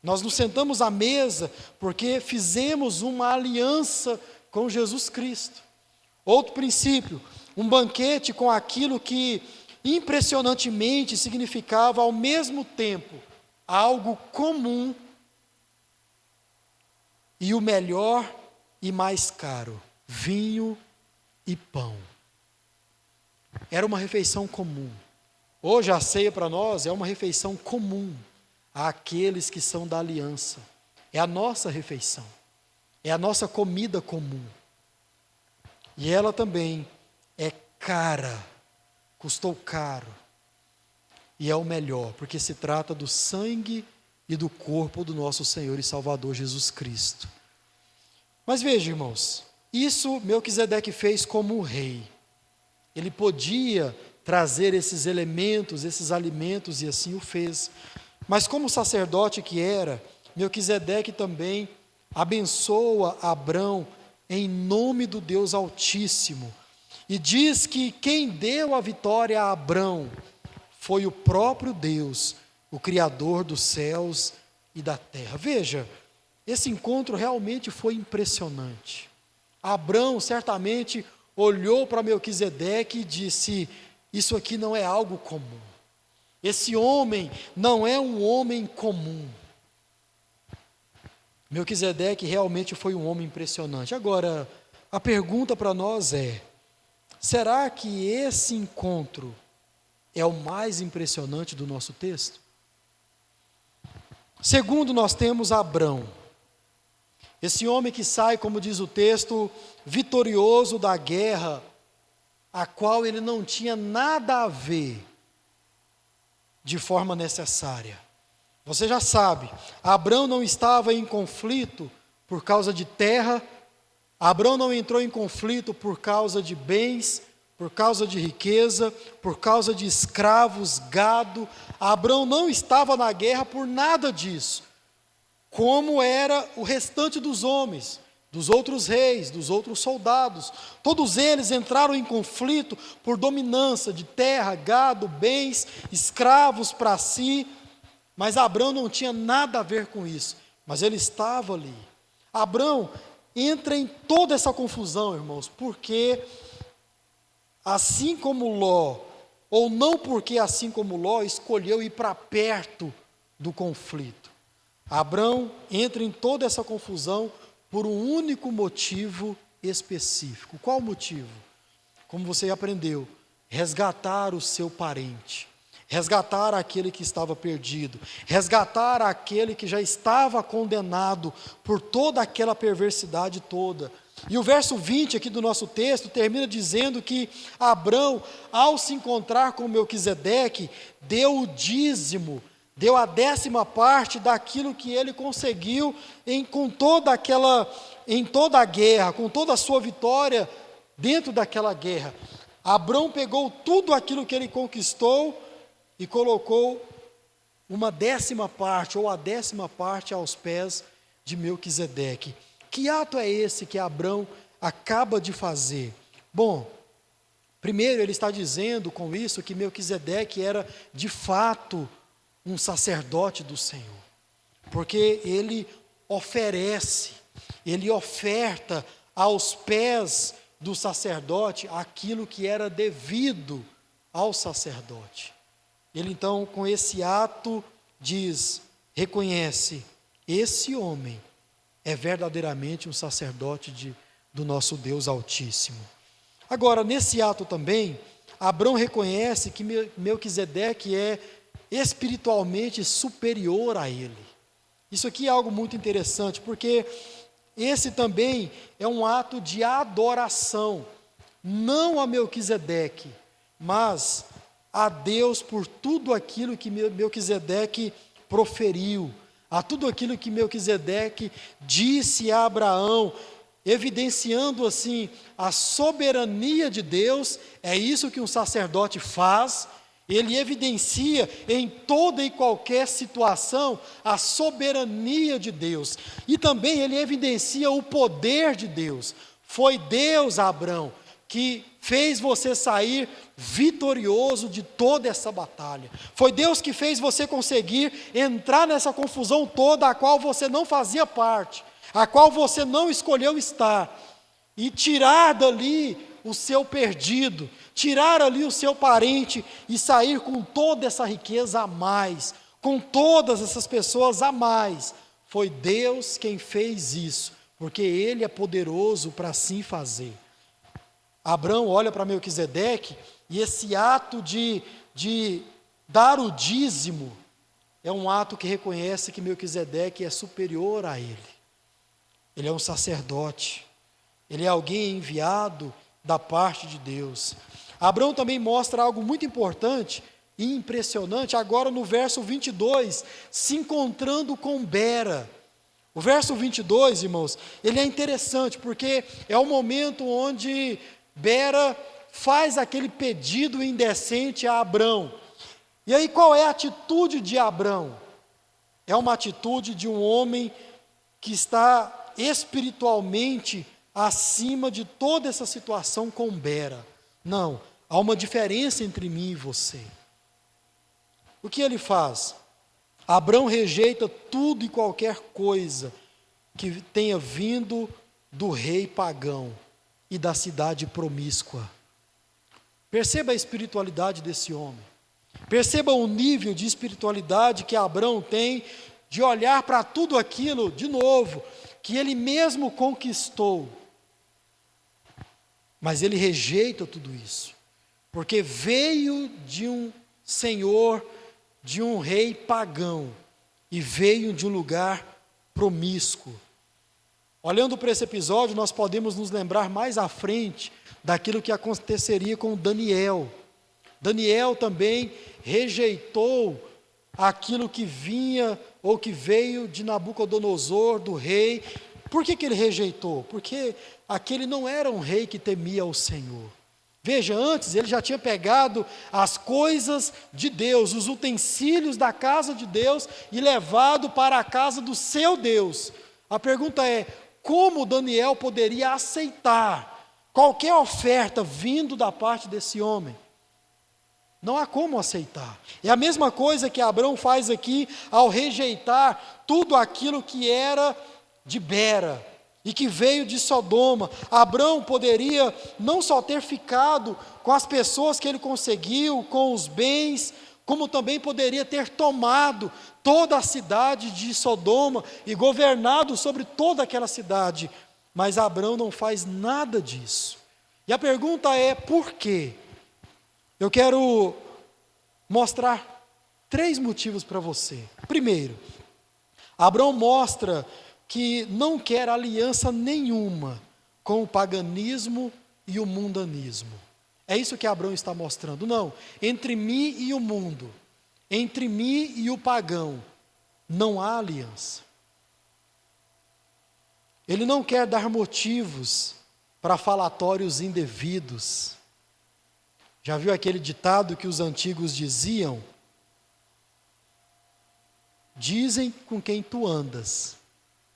Nós nos sentamos à mesa porque fizemos uma aliança com Jesus Cristo. Outro princípio, um banquete com aquilo que impressionantemente significava ao mesmo tempo algo comum e o melhor e mais caro: vinho e pão. Era uma refeição comum. Hoje a ceia para nós é uma refeição comum àqueles que são da aliança. É a nossa refeição. É a nossa comida comum. E ela também é cara, custou caro. E é o melhor, porque se trata do sangue e do corpo do nosso Senhor e Salvador Jesus Cristo. Mas veja, irmãos, isso Melquisedeque fez como rei. Ele podia trazer esses elementos, esses alimentos, e assim o fez. Mas como sacerdote que era, Melquisedeque também abençoa Abrão em nome do Deus Altíssimo. E diz que quem deu a vitória a Abrão foi o próprio Deus, o Criador dos céus e da terra. Veja, esse encontro realmente foi impressionante. Abrão certamente olhou para Melquisedeque e disse: isso aqui não é algo comum. Esse homem não é um homem comum. Melquisedeque realmente foi um homem impressionante. Agora, a pergunta para nós é: será que esse encontro é o mais impressionante do nosso texto? Segundo, nós temos Abrão. Esse homem que sai, como diz o texto, vitorioso da guerra, a qual ele não tinha nada a ver de forma necessária. Você já sabe, Abrão não estava em conflito por causa de terra, Abrão não entrou em conflito por causa de bens, por causa de riqueza, por causa de escravos, gado. Abrão não estava na guerra por nada disso. Como era o restante dos homens, dos outros reis, dos outros soldados. Todos eles entraram em conflito por dominância de terra, gado, bens, escravos para si. Mas Abrão não tinha nada a ver com isso, mas ele estava ali. Abrão entra em toda essa confusão, irmãos, porque assim como Ló, ou não porque assim como Ló, escolheu ir para perto do conflito. Abrão entra em toda essa confusão por um único motivo específico. Qual motivo? Como você aprendeu, resgatar o seu parente, resgatar aquele que estava perdido, resgatar aquele que já estava condenado por toda aquela perversidade toda. E o verso 20 aqui do nosso texto termina dizendo que Abrão, ao se encontrar com Melquisedeque, deu o dízimo, deu a 10ª parte daquilo que ele conseguiu em toda a guerra, com toda a sua vitória dentro daquela guerra. Abrão pegou tudo aquilo que ele conquistou e colocou uma 10ª parte, ou a 10ª parte aos pés de Melquisedeque. Que ato é esse que Abrão acaba de fazer? Bom, primeiro ele está dizendo com isso que Melquisedeque era de fato um sacerdote do Senhor, porque ele oferece, ele oferta aos pés do sacerdote aquilo que era devido ao sacerdote. Ele então, com esse ato, reconhece, esse homem é verdadeiramente um sacerdote do nosso Deus Altíssimo. Agora, nesse ato também, Abrão reconhece que Melquisedeque é espiritualmente superior a ele. Isso aqui é algo muito interessante, porque esse também é um ato de adoração, não a Melquisedeque, mas a Deus por tudo aquilo que Melquisedeque proferiu, a tudo aquilo que Melquisedeque disse a Abraão, evidenciando assim a soberania de Deus. É isso que um sacerdote faz. Ele evidencia em toda e qualquer situação a soberania de Deus. E também ele evidencia o poder de Deus. Foi Deus, Abrão, que fez você sair vitorioso de toda essa batalha. Foi Deus que fez você conseguir entrar nessa confusão toda, a qual você não fazia parte, a qual você não escolheu estar, e tirar dali o seu perdido, tirar ali o seu parente e sair com toda essa riqueza a mais, com todas essas pessoas a mais. Foi Deus quem fez isso, porque Ele é poderoso para assim fazer. Abrão olha para Melquisedeque e esse ato de dar o dízimo é um ato que reconhece que Melquisedeque é superior a ele. Ele é um sacerdote, ele é alguém enviado da parte de Deus. Abrão também mostra algo muito importante e impressionante, agora no verso 22, se encontrando com Bera. O verso 22, irmãos, ele é interessante, porque é o momento onde Bera faz aquele pedido indecente a Abrão. E aí qual é a atitude de Abrão? É uma atitude de um homem que está espiritualmente acima de toda essa situação com Bera. Não, há uma diferença entre mim e você. O que ele faz? Abrão rejeita tudo e qualquer coisa que tenha vindo do rei pagão e da cidade promíscua. Perceba a espiritualidade desse homem. Perceba o nível de espiritualidade que Abrão tem, de olhar para tudo aquilo, de novo, que ele mesmo conquistou. Mas ele rejeita tudo isso, porque veio de um senhor, de um rei pagão, e veio de um lugar promíscuo. Olhando para esse episódio, nós podemos nos lembrar mais à frente daquilo que aconteceria com Daniel. Daniel também rejeitou aquilo que vinha ou que veio de Nabucodonosor, do rei. Por que ele rejeitou? Porque aquele não era um rei que temia o Senhor. Veja, antes ele já tinha pegado as coisas de Deus, os utensílios da casa de Deus e levado para a casa do seu Deus. A pergunta é, como Daniel poderia aceitar qualquer oferta vindo da parte desse homem? Não há como aceitar. É a mesma coisa que Abrão faz aqui ao rejeitar tudo aquilo que era de Bera e que veio de Sodoma. Abrão poderia não só ter ficado com as pessoas que ele conseguiu, com os bens, como também poderia ter tomado toda a cidade de Sodoma e governado sobre toda aquela cidade. Mas Abrão não faz nada disso. E a pergunta é: por quê? Eu quero mostrar 3 motivos para você. Primeiro, Abrão mostra que não quer aliança nenhuma com o paganismo e o mundanismo. É isso que Abrão está mostrando. Não, entre mim e o mundo, entre mim e o pagão, não há aliança. Ele não quer dar motivos para falatórios indevidos. Já viu aquele ditado que os antigos diziam? Dizem com quem tu andas,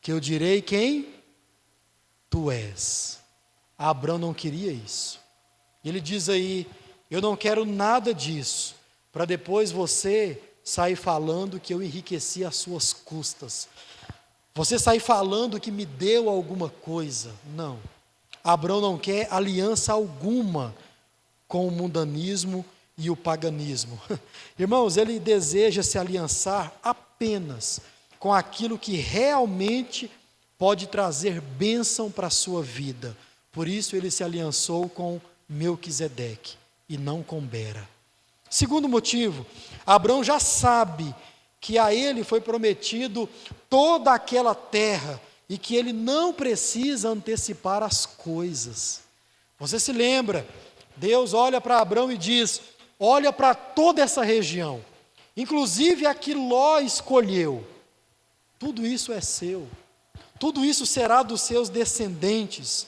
que eu direi quem tu és. Abrão não queria isso. Ele diz aí: eu não quero nada disso, para depois você sair falando que eu enriqueci às suas custas. Você sair falando que me deu alguma coisa. Não. Abrão não quer aliança alguma com o mundanismo e o paganismo. Irmãos, ele deseja se aliançar apenas com aquilo que realmente pode trazer bênção para a sua vida. Por isso ele se aliançou com Melquisedeque e não com Bera. Segundo motivo, Abrão já sabe que a ele foi prometido toda aquela terra e que ele não precisa antecipar as coisas. Você se lembra? Deus olha para Abrão e diz: olha para toda essa região, inclusive a que Ló escolheu. Tudo isso é seu, tudo isso será dos seus descendentes.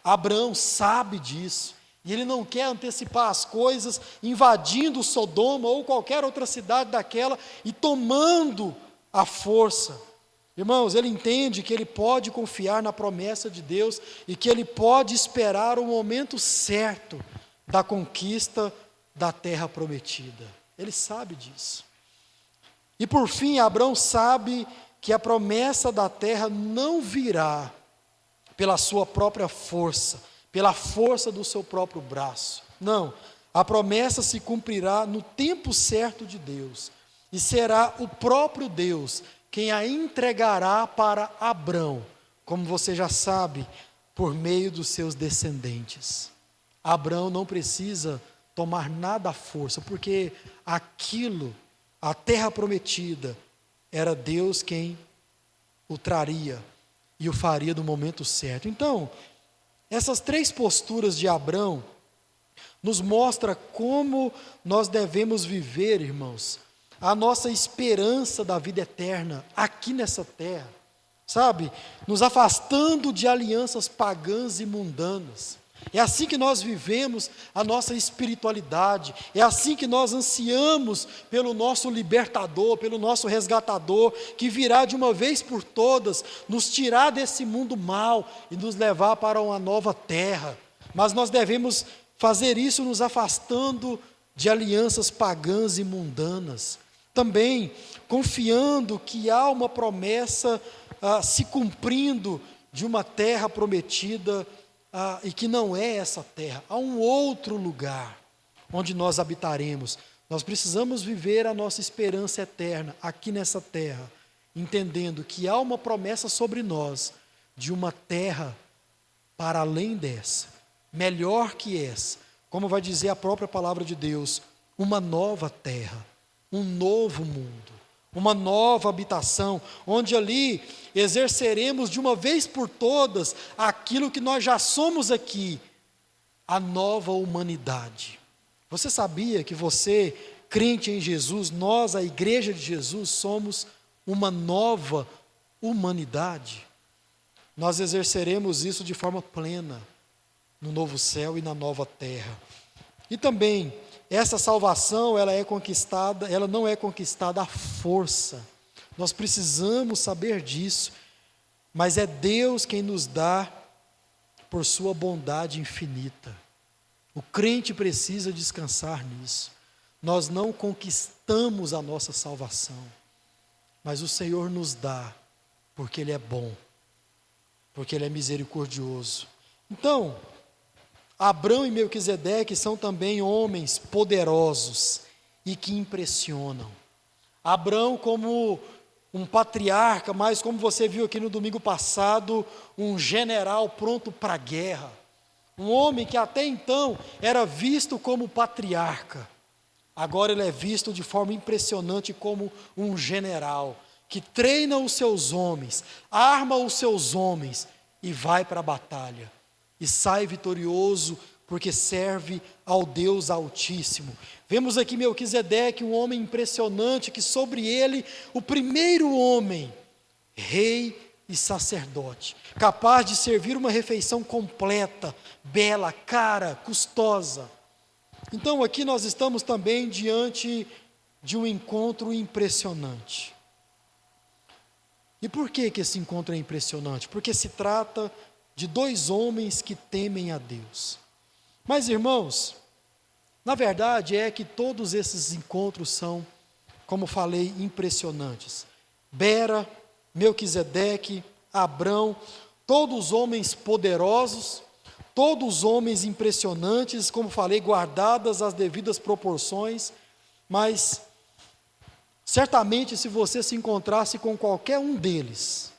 Abrão sabe disso, e ele não quer antecipar as coisas, invadindo Sodoma ou qualquer outra cidade daquela e tomando a força. Irmãos, ele entende que ele pode confiar na promessa de Deus e que ele pode esperar o momento certo da conquista da terra prometida. Ele sabe disso. E por fim, Abrão sabe que a promessa da terra não virá pela sua própria força, pela força do seu próprio braço. Não, a promessa se cumprirá no tempo certo de Deus, e será o próprio Deus quem a entregará para Abrão, como você já sabe, por meio dos seus descendentes. Abrão não precisa tomar nada à força, porque aquilo, a terra prometida, era Deus quem o traria e o faria no momento certo. Então, essas 3 posturas de Abrão nos mostra como nós devemos viver, irmãos, a nossa esperança da vida eterna aqui nessa terra, sabe? Nos afastando de alianças pagãs e mundanas. É assim que nós vivemos a nossa espiritualidade, é assim que nós ansiamos pelo nosso libertador, pelo nosso resgatador, que virá de uma vez por todas nos tirar desse mundo mau e nos levar para uma nova terra. Mas nós devemos fazer isso nos afastando de alianças pagãs e mundanas. Também confiando que há uma promessa se cumprindo de uma terra prometida e que não é essa terra, há um outro lugar onde nós habitaremos. Nós precisamos viver a nossa esperança eterna aqui nessa terra, entendendo que há uma promessa sobre nós de uma terra para além dessa, melhor que essa, como vai dizer a própria palavra de Deus, uma nova terra, um novo mundo, uma nova habitação, onde ali exerceremos de uma vez por todas aquilo que nós já somos aqui, a nova humanidade. Você sabia que você, crente em Jesus, nós, a igreja de Jesus, somos uma nova humanidade? Nós exerceremos isso de forma plena no novo céu e na nova terra. E também, essa salvação, ela não é conquistada à força. Nós precisamos saber disso, mas é Deus quem nos dá por sua bondade infinita. O crente precisa descansar nisso. nós não conquistamos a nossa salvação, mas o Senhor nos dá, porque Ele é bom, porque Ele é misericordioso. Então, Abrão e Melquisedeque são também homens poderosos e que impressionam. Abrão como um patriarca, mas como você viu aqui no domingo passado, um general pronto para a guerra. Um homem que até então era visto como patriarca. Agora ele é visto de forma impressionante como um general, que treina os seus homens, arma os seus homens e vai para a batalha. E sai vitorioso porque serve ao Deus Altíssimo. Vemos aqui Melquisedeque, um homem impressionante, que sobre ele, o primeiro homem, rei e sacerdote, capaz de servir uma refeição completa, bela, cara, custosa. Então aqui nós estamos também diante de um encontro impressionante. E por que esse encontro é impressionante? Porque se trata de dois homens que temem a Deus. Mas, irmãos, na verdade é que todos esses encontros são, como falei, impressionantes. Bera, Melquisedeque, Abrão, todos homens poderosos, todos homens impressionantes, como falei, guardadas as devidas proporções, mas certamente se você se encontrasse com qualquer um deles,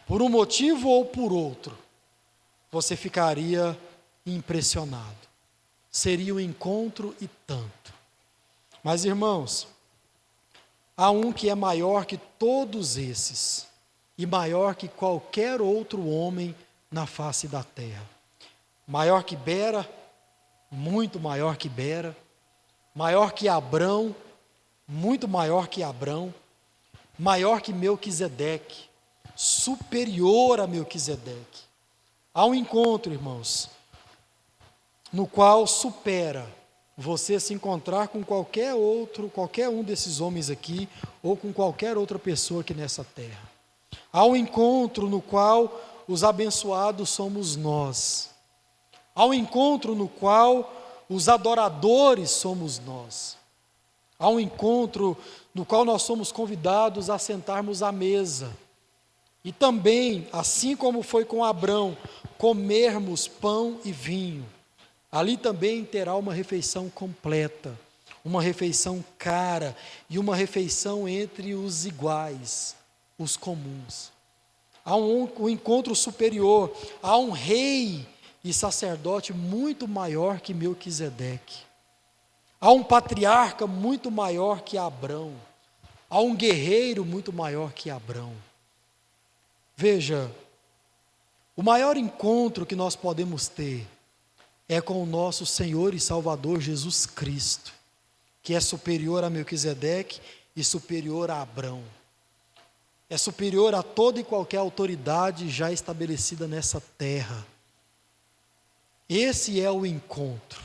por um motivo ou por outro, você ficaria impressionado. Seria um encontro e tanto. Mas, irmãos, há um que é maior que todos esses, e maior que qualquer outro homem na face da terra. Maior que Bera, muito maior que Bera, maior que Abrão, muito maior que Abrão, maior que Melquisedeque, superior a Melquisedeque. Há um encontro, irmãos, no qual supera você se encontrar com qualquer um desses homens aqui, ou com qualquer outra pessoa aqui nessa terra. Há um encontro no qual os abençoados somos nós. Há um encontro no qual os adoradores somos nós. Há um encontro no qual nós somos convidados a sentarmos à mesa. E também, assim como foi com Abrão, comermos pão e vinho. Ali também terá uma refeição completa, uma refeição cara e uma refeição entre os iguais, os comuns. Há um encontro superior, há um rei e sacerdote muito maior que Melquisedeque. Há um patriarca muito maior que Abrão. Há um guerreiro muito maior que Abrão. Veja, o maior encontro que nós podemos ter é com o nosso Senhor e Salvador Jesus Cristo, que é superior a Melquisedeque e superior a Abrão. É superior a toda e qualquer autoridade já estabelecida nessa terra. Esse é o encontro.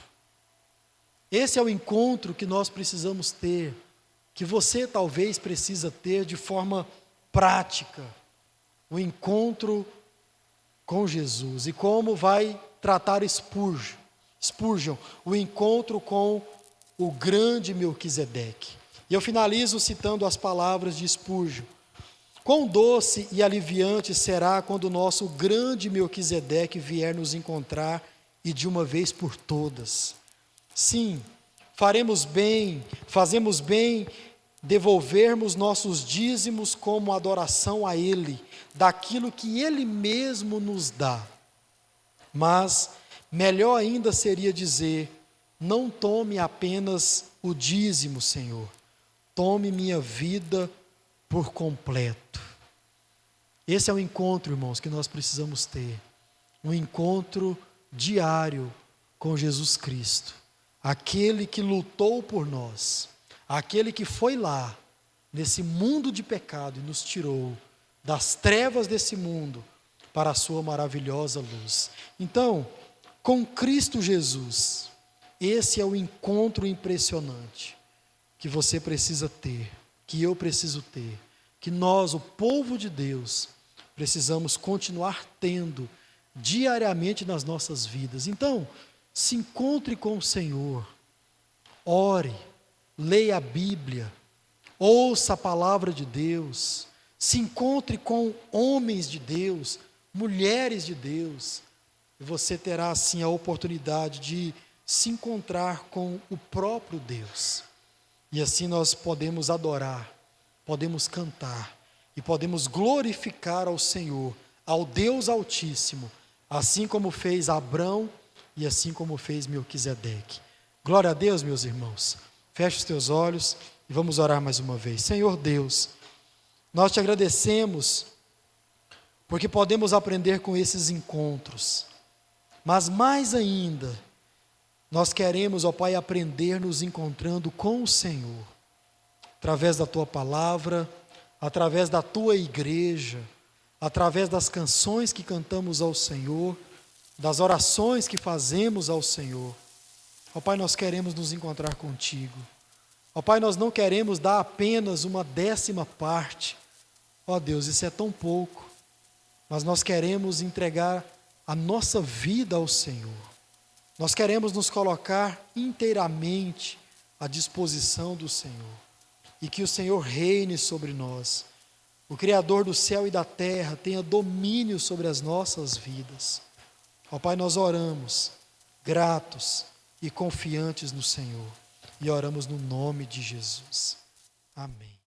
Esse é o encontro que nós precisamos ter, que você talvez precisa ter de forma prática. O encontro com Jesus. E como vai tratar Spurgeon, o encontro com o grande Melquisedeque. E eu finalizo citando as palavras de Spurgeon. Quão doce e aliviante será quando o nosso grande Melquisedeque vier nos encontrar e de uma vez por todas. Sim, fazemos bem devolvermos nossos dízimos como adoração a Ele, daquilo que Ele mesmo nos dá. Mas melhor ainda seria dizer: não tome apenas o dízimo, Senhor, tome minha vida por completo. Esse é o encontro, irmãos, que nós precisamos ter. Um encontro diário com Jesus Cristo. Aquele que lutou por nós. Aquele que foi lá, nesse mundo de pecado, e nos tirou das trevas desse mundo para a sua maravilhosa luz. Então, com Cristo Jesus, esse é o encontro impressionante que você precisa ter, que eu preciso ter, que nós, o povo de Deus, precisamos continuar tendo diariamente nas nossas vidas. Então, se encontre com o Senhor, ore, leia a Bíblia, ouça a palavra de Deus, se encontre com homens de Deus, mulheres de Deus, e você terá assim a oportunidade de se encontrar com o próprio Deus. E assim nós podemos adorar, podemos cantar e podemos glorificar ao Senhor, ao Deus Altíssimo, assim como fez Abrão e assim como fez Melquisedeque. Glória a Deus, meus irmãos. Feche os teus olhos e vamos orar mais uma vez. Senhor Deus, nós te agradecemos porque podemos aprender com esses encontros, mas mais ainda, nós queremos, ó Pai, aprender nos encontrando com o Senhor, através da Tua palavra, através da Tua igreja, através das canções que cantamos ao Senhor, das orações que fazemos ao Senhor. Ó Pai, nós queremos nos encontrar contigo. Ó Pai, nós não queremos dar apenas uma 10ª parte. Ó Deus, isso é tão pouco. Mas nós queremos entregar a nossa vida ao Senhor. Nós queremos nos colocar inteiramente à disposição do Senhor. E que o Senhor reine sobre nós. O Criador do céu e da terra tenha domínio sobre as nossas vidas. Ó Pai, nós oramos, gratos e confiantes no Senhor. E oramos no nome de Jesus. Amém.